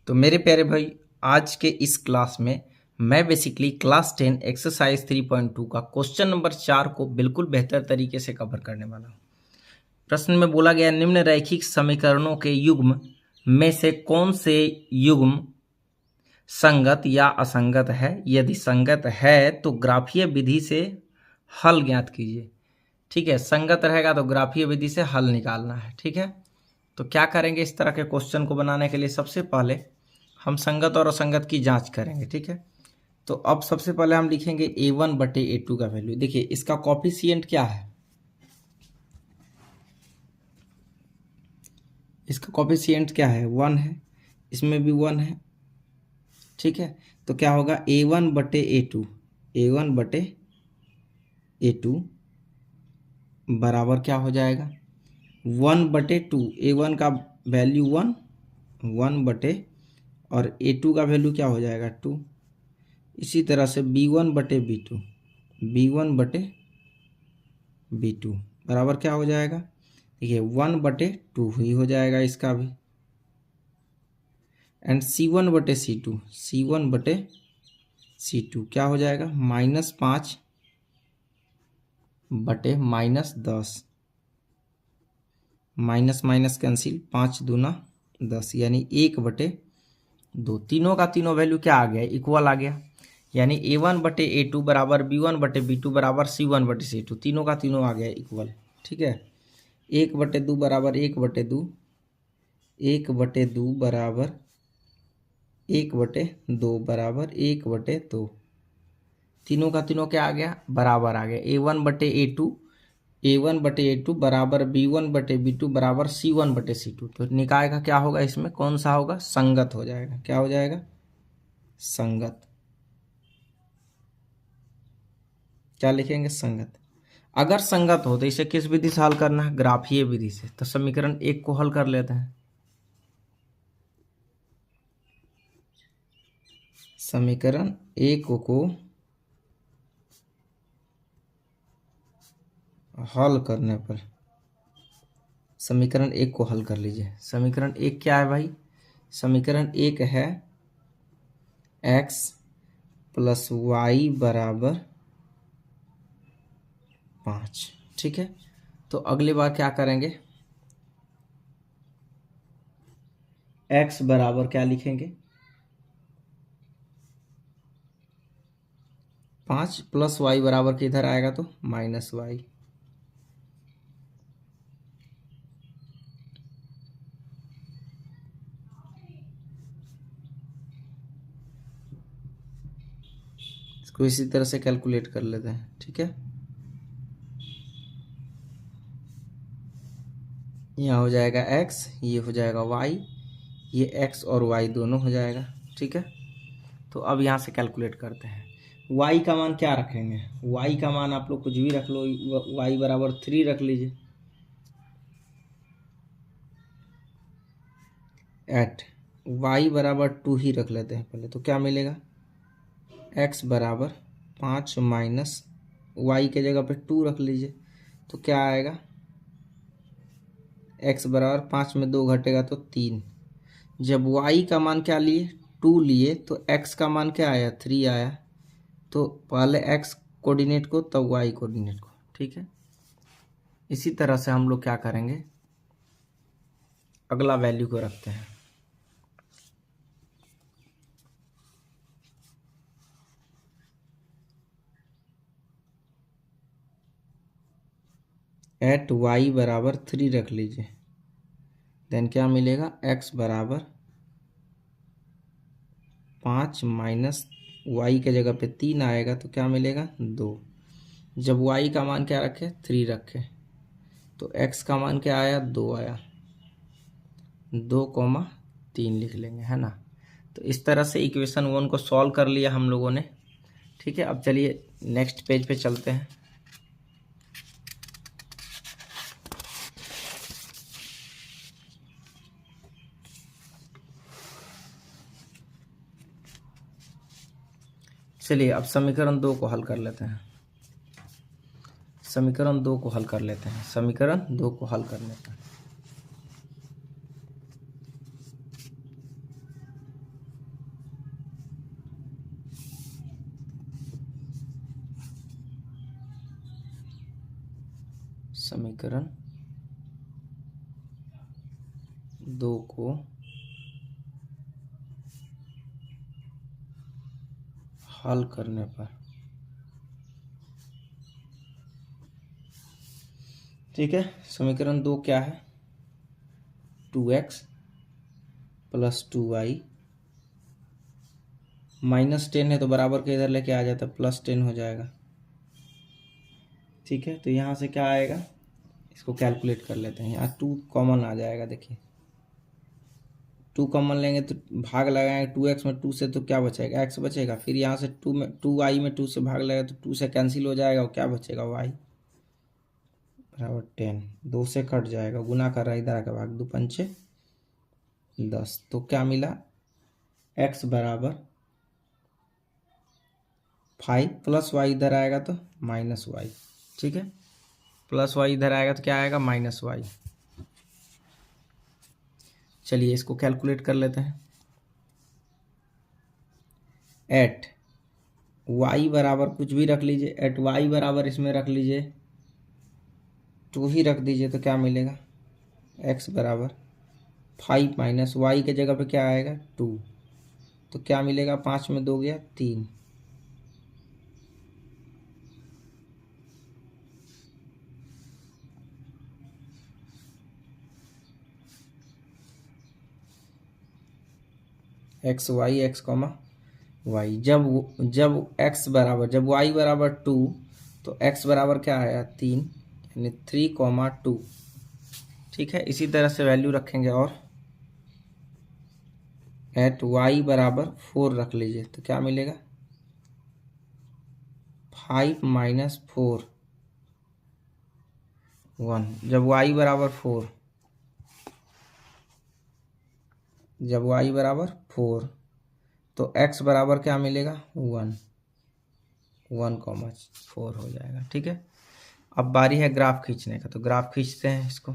तो मेरे प्यारे भाई, आज के इस क्लास में मैं बेसिकली क्लास 10 एक्सरसाइज 3.2 का क्वेश्चन नंबर 4 को बिल्कुल बेहतर तरीके से कवर करने वाला हूँ। प्रश्न में बोला गया निम्न रैखिक समीकरणों के युग्म में से कौन से युग्म संगत या असंगत है। यदि संगत है तो ग्राफीय विधि से हल ज्ञात कीजिए। ठीक है, संगत रहेगा तो ग्राफीय विधि से हल निकालना है। ठीक है, तो क्या करेंगे इस तरह के क्वेश्चन को बनाने के लिए, सबसे पहले हम संगत और असंगत की जांच करेंगे। ठीक है, तो अब सबसे पहले हम लिखेंगे a1/a2 का वैल्यू। देखिए इसका कॉफिशिएंट क्या है, इसका कॉफिशिएंट क्या है, 1 है, इसमें भी 1 है। ठीक है, तो क्या होगा a1/a2, a1/a2 बराबर क्या हो जाएगा 1/2। a1 का वैल्यू 1 और a2 का वैल्यू क्या हो जाएगा 2। इसी तरह से b1/b2 बराबर क्या हो जाएगा, देखिए 1/2 ही हो जाएगा इसका भी। एंड c1/c2 क्या हो जाएगा -5/-10, माइनस माइनस कैंसिल, 5 दूना 10, यानी 1/2। तीनों का तीनों वैल्यू क्या आ गया, इक्वल आ गया। यानी a1/a2 बराबर b1/b2 बराबर c1/c2, तीनों का तीनों आ गया इक्वल। ठीक है, 1/2 बराबर 1/2, 1/2 बराबर 1/2 बराबर 1/2, तीनों का तीनों क्या आ गया, बराबर आ गया। a1/a2 बराबर b1/b2 बराबर c1/c2। तो निकाय का क्या होगा, इसमें कौन सा होगा, संगत हो जाएगा। क्या हो जाएगा, संगत। क्या लिखेंगे, संगत। अगर संगत हो तो इसे किस विधि से हल करना है, ग्राफीय विधि से। तो समीकरण 1 को हल कर लेते हैं। समीकरण 1 को हल करने पर, समीकरण 1 को हल कर लीजिए। समीकरण 1 क्या है भाई, समीकरण 1 है x + y बराबर 5। ठीक है, तो अगली बार क्या करेंगे, x बराबर क्या लिखेंगे 5 + y बराबर किधर आएगा तो -y। इसको इसी तरह से कैलकुलेट कर लेते हैं। ठीक है, यहाँ हो जाएगा x, ये हो जाएगा y, ये x और y दोनों हो जाएगा। ठीक है, तो अब यहाँ से कैलकुलेट करते हैं। y का मान क्या रखेंगे, y का मान आप लोग कुछ भी रख लो, y बराबर 3 रख लीजिए। एट y बराबर 2 ही रख लेते हैं पहले, तो क्या मिलेगा, x बराबर 5 माइनस y के जगह पे 2 रख लीजिए, तो क्या आएगा, x बराबर 5 में 2 घटेगा तो 3। जब y का मान क्या लिए 2 लिए, तो x का मान क्या आया 3 आया। तो पहले x कोऑर्डिनेट को तब y कोऑर्डिनेट को। ठीक है, इसी तरह से हम लोग क्या करेंगे, अगला वैल्यू को रखते हैं। एट y बराबर 3 रख लीजिए, देन क्या मिलेगा, x बराबर 5 माइनस y के जगह पे 3 आएगा, तो क्या मिलेगा 2। जब y का मान क्या रखे 3 रखे, तो x का मान क्या आया 2 आया, 2,3 लिख लेंगे, है ना। तो इस तरह से इक्वेशन 1 को सॉल्व कर लिया हम लोगों ने। ठीक है, अब चलिए नेक्स्ट पेज पे चलते हैं। चलिए अब समीकरण 2 को हल कर लेते हैं। समीकरण 2 को हल कर लेते हैं। समीकरण 2 को हल कर लेते हैं। समीकरण 2 को हल करने पर, ठीक है, समीकरण 2 क्या है, 2x प्लस 2y माइनस 10 है तो बराबर के इधर लेके आ जाता है, प्लस 10 हो जाएगा। ठीक है, तो यहाँ से क्या आएगा, इसको कैलकुलेट कर लेते हैं। यहाँ 2 कॉमन आ जाएगा, देखिए 2 कॉमन लेंगे तो भाग लगाएंगे 2x में, 2 से तो क्या बचेगा, x बचेगा। फिर यहाँ से 2 में 2y में 2 से भाग लगेगा तो 2 से कैंसिल हो जाएगा और क्या बचेगा, y बराबर 10। 2 से कट जाएगा, गुना कर रहा है इधर आकर, भाग 2 पंचे 10। तो क्या मिला, x बराबर 5 प्लस y इधर आएगा तो माइनस y। ठीक है, प्लस y इधर आएगा तो क्या आएगा, माइनस y। चलिए इसको कैलकुलेट कर लेते हैं। एट y बराबर कुछ भी रख लीजिए, एट y बराबर इसमें रख लीजिए 2 ही रख दीजिए तो क्या मिलेगा, x बराबर 5 माइनस y के जगह पे क्या आएगा 2, तो क्या मिलेगा, 5 में 2 गया 3। X Y X comma Y, जब x बराबर, जब y बराबर 2 तो x बराबर क्या आया 3, यानी 3,2। ठीक है, इसी तरह से वैल्यू रखेंगे और एट y बराबर 4 रख लीजिए तो क्या मिलेगा, 5 माइनस 4 1। जब y बराबर 4, जब y बराबर 4 तो x बराबर क्या मिलेगा 1, 1,4 हो जाएगा। ठीक है, अब बारी है ग्राफ खींचने का, तो ग्राफ खींचते हैं इसको।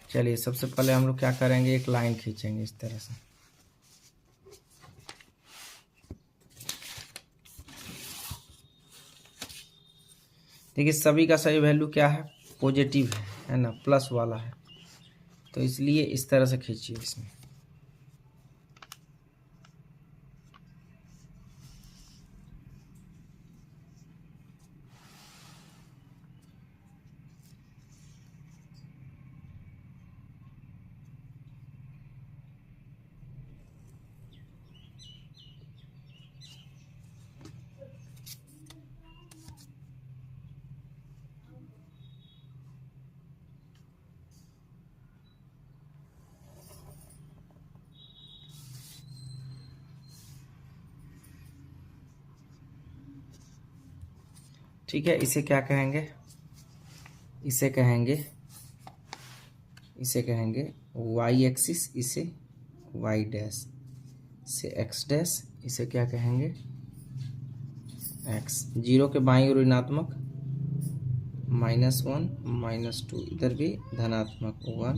चलिए सबसे पहले हम लोग क्या करेंगे, एक लाइन खींचेंगे इस तरह से। देखिए सभी का सही वैल्यू क्या है, पॉजिटिव है ना, प्लस वाला है, तो इसलिए इस तरह से खींचिए इसमें। ठीक है, इसे क्या कहेंगे, इसे कहेंगे y एक्सिस, इसे y डैश, इसे x डैश, इसे क्या कहेंगे x। 0 के बाईं ओर ऋणात्मक -1 -2, इधर भी धनात्मक 1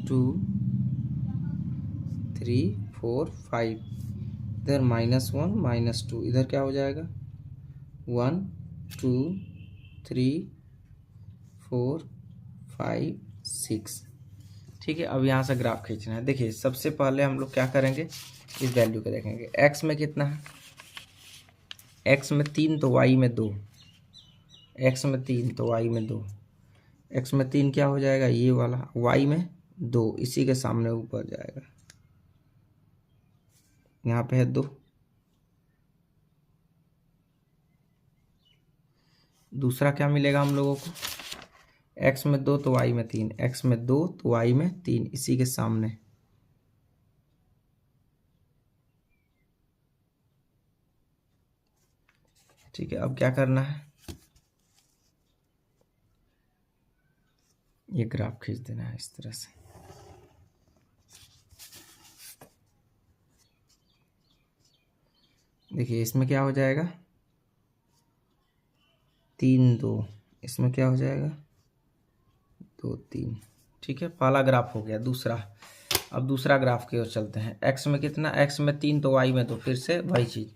2 3 4 5, इधर -1 -2, इधर क्या हो जाएगा 1 2 3 4 5 6। ठीक है, अब यहाँ से ग्राफ खींचना है। देखिए सबसे पहले हम लोग क्या करेंगे, इस वैल्यू को देखेंगे, x में कितना है, x में 3 तो y में 2, x में 3 तो y में 2, x में 3 क्या हो जाएगा ये वाला, y में 2 इसी के सामने ऊपर जाएगा, यहाँ पे है 2। दूसरा क्या मिलेगा हम लोगों को, x में 2 तो y में 3, x में 2 तो y में 3 इसी के सामने। ठीक है, अब क्या करना है, ये ग्राफ खींच देना है इस तरह से। देखिए इसमें क्या हो जाएगा 3 2, इसमें क्या हो जाएगा 2 3। ठीक है, पहला ग्राफ हो गया। दूसरा, अब दूसरा ग्राफ की ओर चलते हैं। x में कितना, x में 3 तो y में 2, फिर से वही चीज़,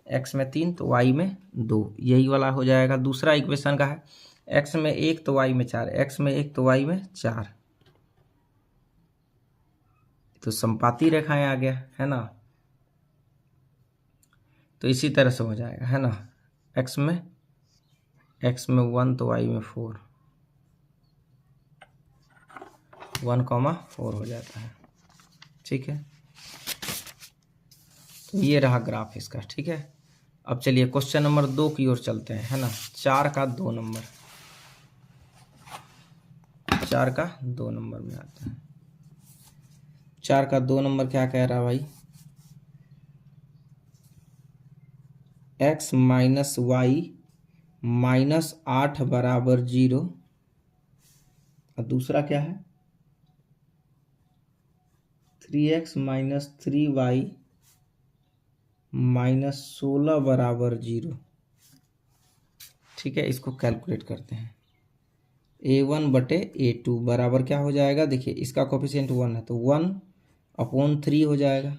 x में 3 तो y में 2, यही वाला हो जाएगा। दूसरा इक्वेशन का है x में 1 तो y में 4, x में 1 तो y में 4, तो संपाती रेखाएं आ गया है ना। तो इसी तरह से हो जाएगा है ना, x में 1 तो y में 4, 1,4 हो जाता है। ठीक है, तो ये रहा ग्राफ इसका। ठीक है, अब चलिए क्वेश्चन नंबर 2 की ओर चलते हैं है ना। 4 का 2 नंबर, 4 का 2 नंबर में आता है। 4 का 2 नंबर क्या कह रहा है भाई, x माइनस वाई माइनस 8 बराबर 0, और दूसरा क्या है 3x माइनस 3y माइनस 16 बराबर 0। ठीक है, इसको कैलकुलेट करते हैं। a1 बटे a2 बराबर क्या हो जाएगा, देखिए इसका कोफिशिएंट 1 है तो 1/3 हो जाएगा।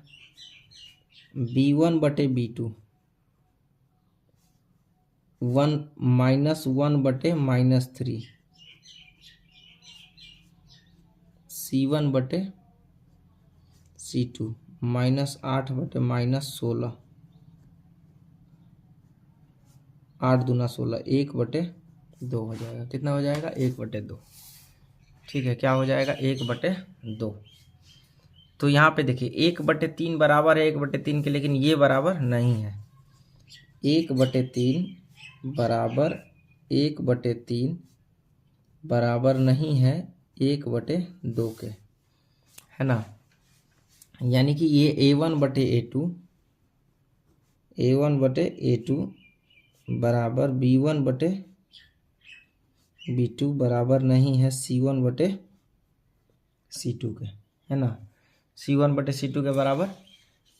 b1 बटे b2 -1 बटे -3, c1 बटे c2 -8 बटे -16, 8 दूना 16, 1/2 हो जाएगा। कितना हो जाएगा 1/2। ठीक है, क्या हो जाएगा 1/2। तो यहाँ पे देखिए 1/3 बराबर है 1/3 के, लेकिन ये बराबर नहीं है। 1/3 बराबर 1/3 बराबर नहीं है 1/2 के, है ना। यानी कि ये a1 बटे a2 बराबर b1 बटे b2 बराबर नहीं है c1 बटे c2 के, है ना। c1 बटे c2 के बराबर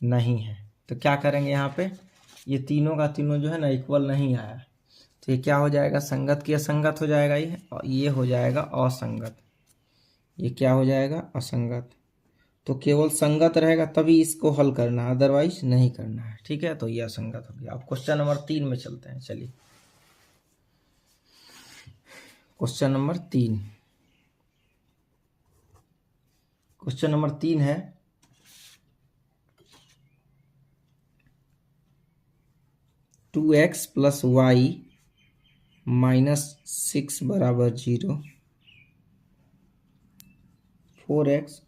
नहीं है। तो क्या करेंगे यहाँ पे, ये तीनों का तीनों जो है ना इक्वल नहीं आया, तो ये क्या हो जाएगा, संगत की असंगत हो जाएगा ये, और ये हो जाएगा असंगत। ये क्या हो जाएगा, असंगत। तो केवल संगत रहेगा तभी इसको हल करना है, अदरवाइज नहीं करना है। ठीक है, तो ये असंगत हो गया। अब क्वेश्चन नंबर 3 में चलते हैं। चलिए क्वेश्चन नंबर 3, क्वेश्चन नंबर 3 है 2x प्लस वाई माइनस 6 बराबर 0, 4x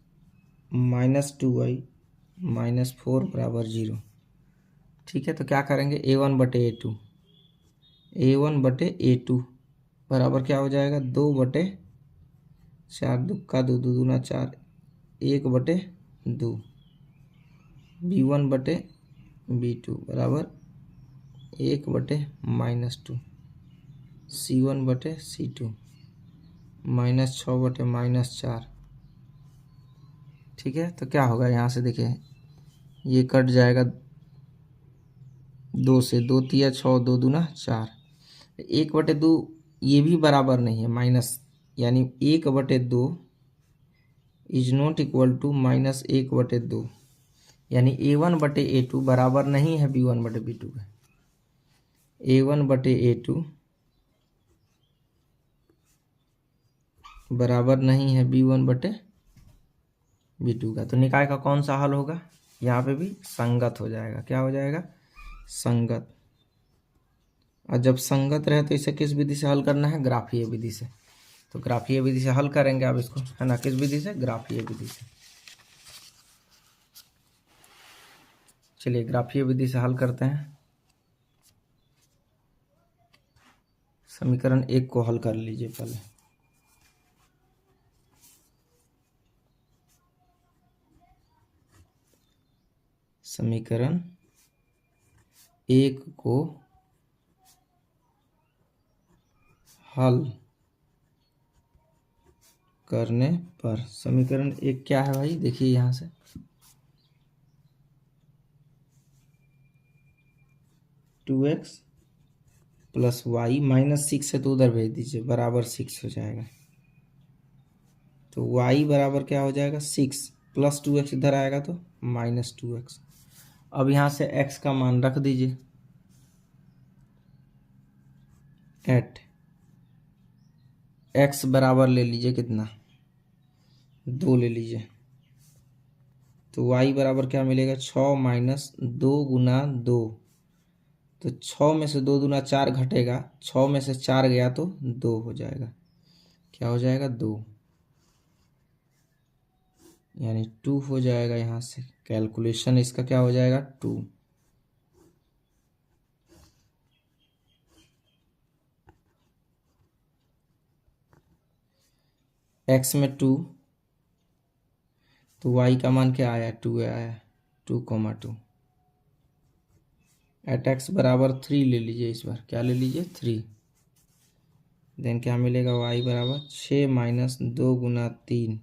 माइनस 2y माइनस 4 बराबर 0। ठीक है, तो क्या करेंगे a1 बटे a2 बराबर क्या हो जाएगा 2/4, 2 का 2 2 दूना 4, 1/2। b1 बटे b2 बराबर 1/-2, c1 बटे c2 -6/-4। ठीक है, तो क्या होगा यहाँ से देखिए, ये कट जाएगा 2 से, 2 तिया 6, 2 दूना 4, 1/2 ये भी बराबर नहीं है माइनस, यानी 1/2 इज नॉट इक्वल टू -1/2, यानी a1 बटे a2 बराबर नहीं है b1 बटे b2 के। a1 बटे a2 बराबर नहीं है b1 बटे b2 का। तो निकाय का कौन सा हल होगा, यहाँ पे भी संगत हो जाएगा। क्या हो जाएगा, संगत। और जब संगत रहे तो इसे किस विधि से हल करना है, ग्राफीय विधि से। तो ग्राफीय विधि से हल करेंगे आप इसको, है ना। किस विधि से, ग्राफीय विधि से। चलिए ग्राफीय विधि से हल करते हैं। समीकरण 1 को हल कर लीजिए पहले। समीकरण 1 को हल करने पर समीकरण 1 क्या है भाई, देखिए यहाँ से 2x प्लस वाई -6 है तो उधर भेज दीजिए, बराबर 6 हो जाएगा। तो y बराबर क्या हो जाएगा 6 प्लस 2x इधर आएगा तो -2x। अब यहाँ से x का मान रख दीजिए, एट एक्स बराबर ले लीजिए कितना, 2 ले लीजिए, तो y बराबर क्या मिलेगा, 6 माइनस 2 गुना 2, तो 6 में से 2 दूना 4 घटेगा, 6 में से 4 गया तो 2 हो जाएगा, क्या हो जाएगा 2, यानी 2 हो जाएगा। यहाँ से कैलकुलेशन इसका क्या हो जाएगा 2। x में 2, तो y का मान क्या आया, 2 आया, 2,2। एट एक्स बराबर 3 ले लीजिए, इस बार क्या ले लीजिए 3, देन क्या मिलेगा y बराबर 6 माइनस 2 गुना 3,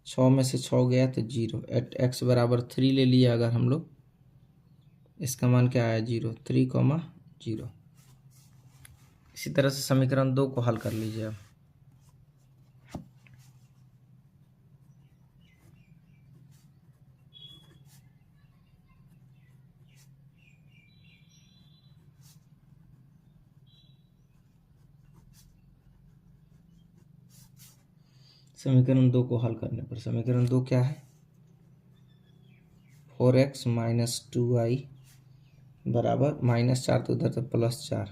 6 में से 6 गया तो 0, एट एक्स बराबर 3 ले लिया अगर हम लोग, इसका मान क्या आया 0, 3,0। इसी तरह से समीकरण 2 को हल कर लीजिए अब। समीकरण 2 को हल करने पर समीकरण 2 क्या है, 4x माइनस 2y बराबर -4, तो उधर तो +4,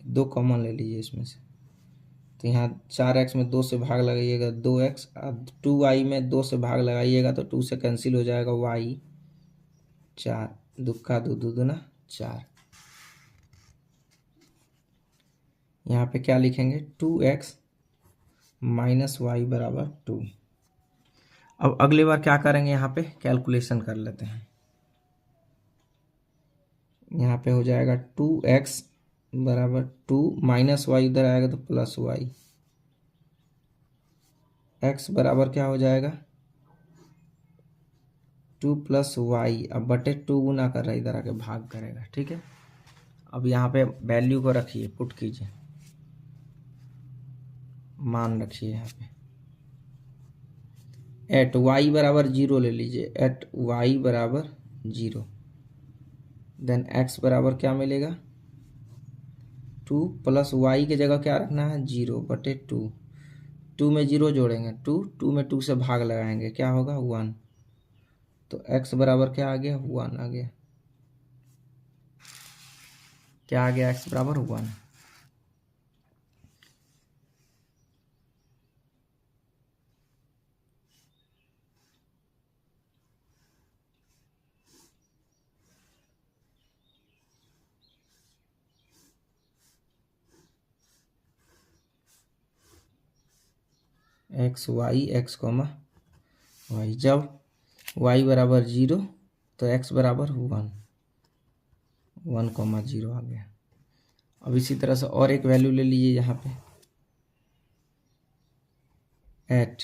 2 कॉमन ले लीजिए इसमें से, तो यहाँ 4x में 2 से भाग लगाइएगा 2x, और 2y में 2 से भाग लगाइएगा तो 2 से कैंसिल हो जाएगा y, 4 दुक्का 2 दूना 4। यहाँ पे क्या लिखेंगे 2x माइनस वाई बराबर 2। अब अगली बार क्या करेंगे, यहाँ पे कैलकुलेशन कर लेते हैं। यहाँ पे हो जाएगा 2x बराबर 2 माइनस वाई, उधर आएगा तो प्लस वाई, x बराबर क्या हो जाएगा 2 प्लस वाई, अब बटे 2 गुना कर रहा है, इधर आके भाग करेगा, ठीक है। अब यहाँ पे वैल्यू को रखिए, पुट कीजिए, मान रखिए यहाँ पे, एट वाई बराबर 0 ले लीजिए, एट वाई बराबर 0, देन x बराबर क्या मिलेगा 2 प्लस वाई की जगह क्या रखना है 0 बटे 2, 2 में 0 जोड़ेंगे 2, 2 में 2 से भाग लगाएंगे क्या होगा 1, तो x बराबर क्या आ गया 1 आ गया, क्या आ गया x बराबर 1। एक्स कॉमा वाई, जब y बराबर 0 तो x बराबर 1, 1,0 आ गया। अब इसी तरह से और एक वैल्यू ले लीजिए यहाँ पे, एट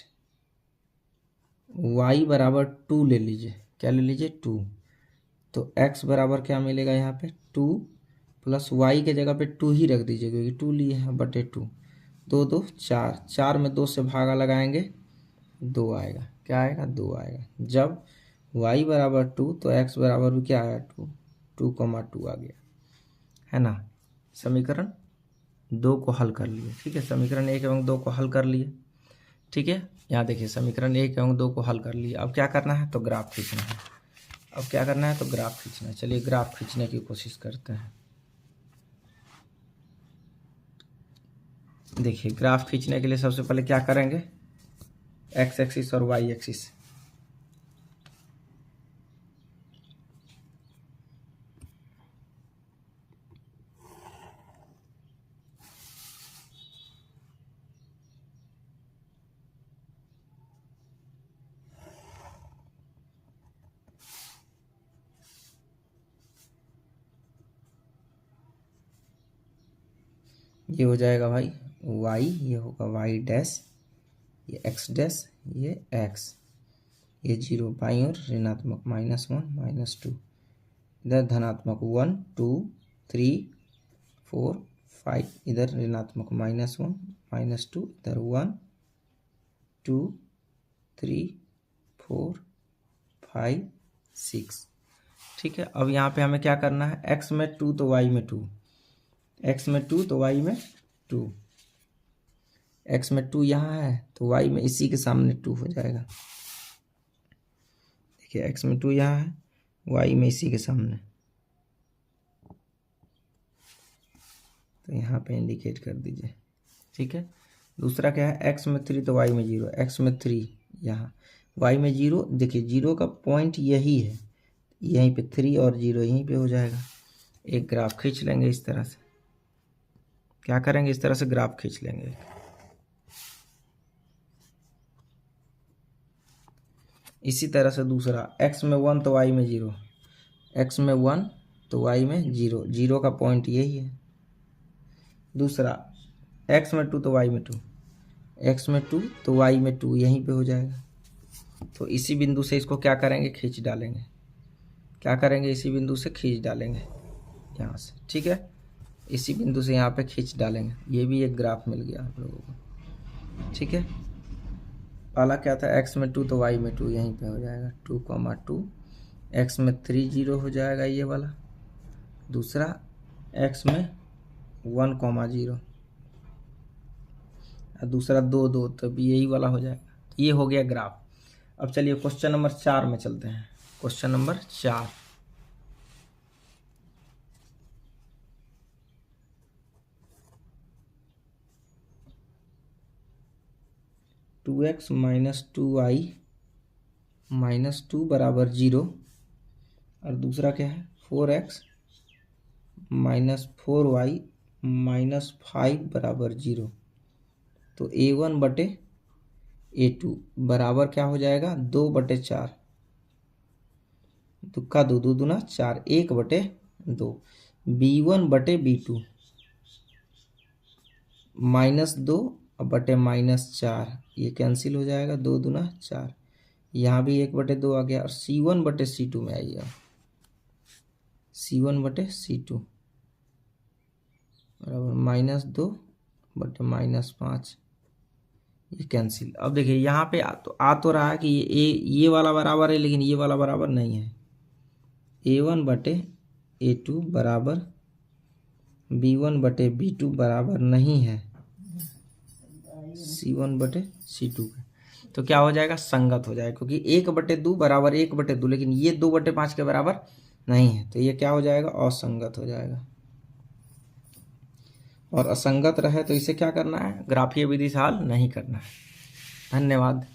y बराबर 2 ले लीजिए, क्या ले लीजिए 2, तो x बराबर क्या मिलेगा यहाँ पे 2 प्लस y के जगह पे 2 ही रख दीजिए क्योंकि 2 लिए हैं, बटे 2, 2 2 4, 4 में 2 से भागा लगाएंगे 2 आएगा, क्या आएगा 2 आएगा। जब y बराबर 2 तो x बराबर भी क्या आया 2, 2,2 आ गया, है ना। समीकरण 2 को हल कर लिए, ठीक है, समीकरण 1 एवं 2 को हल कर लिए, ठीक है। यहाँ देखिए समीकरण 1 एवं 2 को हल कर लिए, अब क्या करना है तो ग्राफ खींचना है, अब क्या करना है तो ग्राफ खींचना है। चलिए ग्राफ खींचने की कोशिश करते हैं। देखिए ग्राफ खींचने के लिए सबसे पहले क्या करेंगे, एक्स एक्सिस और वाई एक्सिस, ये हो जाएगा भाई वाई, ये होगा वाई डैश, ये एक्स डैश, ये एक्स, ये 0 बाई और ऋणात्मक -1 -2, इधर धनात्मक 1 2 3 4 5, इधर ऋणात्मक -1 -2, इधर 1 2 3 4 5 6, ठीक है। अब यहाँ पे हमें क्या करना है, x में 2 तो y में 2, एक्स में 2 तो वाई में 2, एक्स में 2 यहाँ है तो वाई में इसी के सामने 2 हो जाएगा। देखिए एक्स में 2 यहाँ है, वाई में इसी के सामने, तो यहाँ पे इंडिकेट कर दीजिए। ठीक है, दूसरा क्या है, एक्स में 3 तो वाई में 0, एक्स में 3 यहाँ, वाई में 0। देखिए 0 का पॉइंट यही है, यहीं पे 3 और 0 यहीं पे हो जाएगा। एक ग्राफ खींच लेंगे इस तरह से, क्या करेंगे, इस तरह से ग्राफ खींच लेंगे। इसी तरह से दूसरा, एक्स में 1 तो वाई में 0, एक्स में 1 तो वाई में 0, 0 का पॉइंट यही है। दूसरा, एक्स में 2 तो वाई में 2, एक्स में 2 तो वाई में 2 यहीं पे हो जाएगा। तो इसी बिंदु से इसको क्या करेंगे, खींच डालेंगे। क्या करेंगे, इसी बिंदु से खींच डालेंगे यहाँ से। ठीक है, इसी बिंदु से यहाँ पे खींच डालेंगे। ये भी एक ग्राफ मिल गया आप लोगों को। ठीक है, पहला क्या था, एक्स में 2 तो वाई में 2 यहीं पे हो जाएगा, 2,2, एक्स में 3 0 हो जाएगा ये वाला। दूसरा, एक्स में 1,0 और दूसरा 2 2, तब यही वाला हो जाएगा। ये हो गया ग्राफ। अब चलिए क्वेश्चन नंबर 4 में चलते हैं। Question number 4, two X minus 2y minus 2 बराबर 0, और दूसरा क्या है, 4x माइनस 4y माइनस 5 बराबर 0। तो a1 बटे a2 बराबर क्या हो जाएगा, 2/4, तुक्का 2 2 दूना 4, 1/2, b1 बटे b2 -2 बटे -4, ये कैंसिल हो जाएगा, 2 दूना 4, यहाँ भी 1/2 आ गया। और c1 बटे c2 में आइए, c1 बटे c2 बराबर -2 बटे -5, ये कैंसिल। अब देखिए यहाँ पे आ तो रहा है कि ये वाला बराबर है, लेकिन ये वाला बराबर नहीं है। a1 बटे a2 बराबर b1 बटे b2 बराबर नहीं है c1 बटे c2 के। तो क्या हो जाएगा, संगत हो जाएगा, क्योंकि 1/2 बराबर 1/2, लेकिन ये 2/5 के बराबर नहीं है, तो ये क्या हो जाएगा, असंगत हो जाएगा। और असंगत रहे तो इसे क्या करना है, ग्राफीय विधि से हल नहीं करना है। धन्यवाद।